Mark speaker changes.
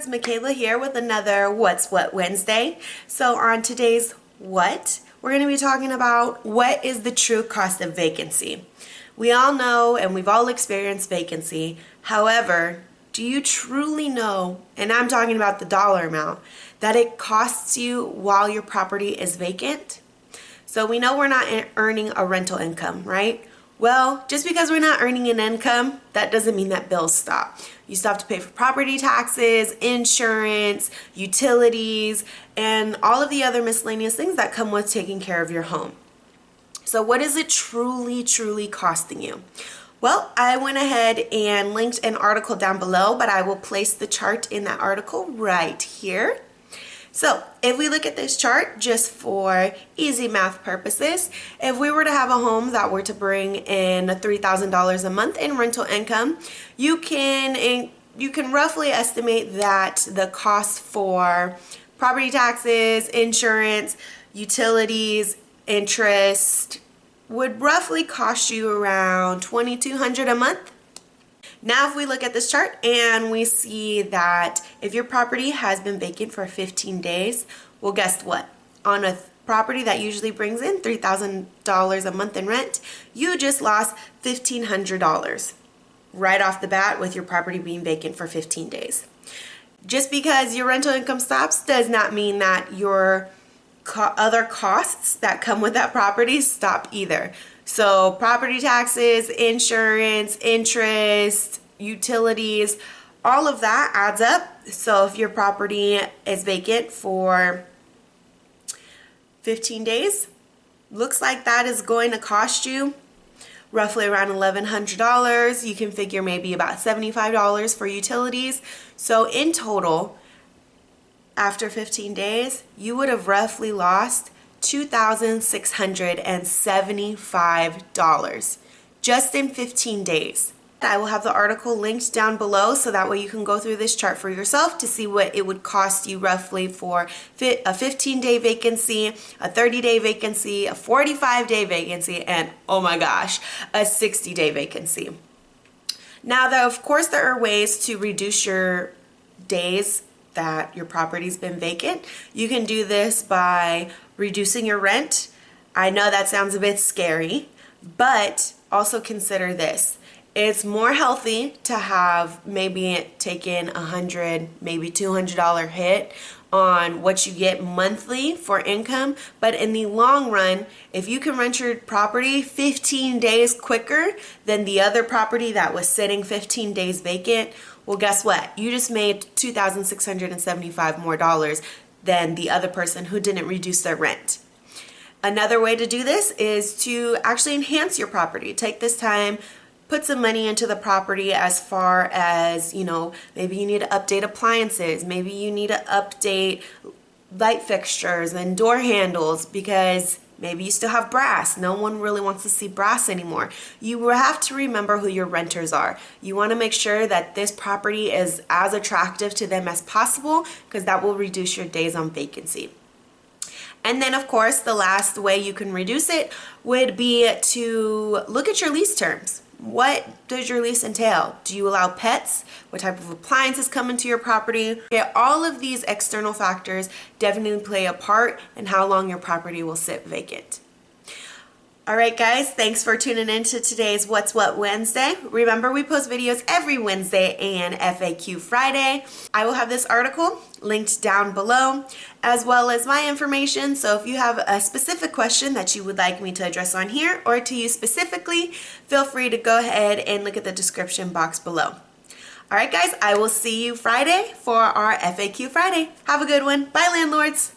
Speaker 1: Landlords, Makayla here with another What's What Wednesday. So on today's What, we're going to be talking about what is the true cost of vacancy. We all know and we've all experienced vacancy. However, do you truly know, and I'm talking about the dollar amount, that it costs you while your property is vacant? So we know we're not earning a rental income, right? Well, just because we're not earning an income, that doesn't mean that bills stop. You still have to pay for property taxes, insurance, utilities, and all of the other miscellaneous things that come with taking care of your home. So what is it truly costing you? Well, I went ahead and linked an article down below, but I will place the chart in that article right here. So if we look at this chart just for easy math purposes, if we were to have a home that were to bring in $3,000 a month in rental income, you can roughly estimate that the cost for property taxes, insurance, utilities, interest would roughly cost you around $2,200 a month. Now if we look at this chart and we see that if your property has been vacant for 15 days, well, guess what? On a property that usually brings in $3,000 a month in rent, you just lost $1,500 right off the bat with your property being vacant for 15 days. Just because your rental income stops does not mean that your other costs that come with that property stop either. So property taxes, insurance, interest, utilities, all of that adds up. So if your property is vacant for 15 days, looks like that is going to cost you roughly around $1,100. You can figure maybe about $75 for utilities. So in total, after 15 days, you would have roughly lost $2,675 just in 15 days. I will have the article linked down below so that way you can go through this chart for yourself to see what it would cost you roughly for a 15-day vacancy, a 30-day vacancy, a 45-day vacancy, and oh my gosh, a 60-day vacancy. Now, though, of course, there are ways to reduce your days that your property's been vacant. You can do this by reducing your rent. I know that sounds a bit scary, but also consider this. It's more healthy to have maybe taken $100, maybe $200 hit on what you get monthly for income, but in the long run, if you can rent your property 15 days quicker than the other property that was sitting 15 days vacant, well, guess what? You just made $2,675 more than the other person who didn't reduce their rent. Another way to do this is to actually enhance your property. Take this time, put some money into the property as far as, maybe you need to update appliances, maybe you need to update light fixtures and door handles because maybe you still have brass. No one really wants to see brass anymore. You have to remember who your renters are. You want to make sure that this property is as attractive to them as possible because that will reduce your days on vacancy. And then, of course, the last way you can reduce it would be to look at your lease terms. What does your lease entail? Do you allow pets? What type of appliances come into your property? Okay, all of these external factors definitely play a part in how long your property will sit vacant. All right, guys, thanks for tuning in to today's What's What Wednesday. Remember, we post videos every Wednesday and FAQ Friday. I will have this article linked down below, as well as my information. So if you have a specific question that you would like me to address on here or to you specifically, feel free to go ahead and look at the description box below. All right, guys, I will see you Friday for our FAQ Friday. Have a good one. Bye, landlords.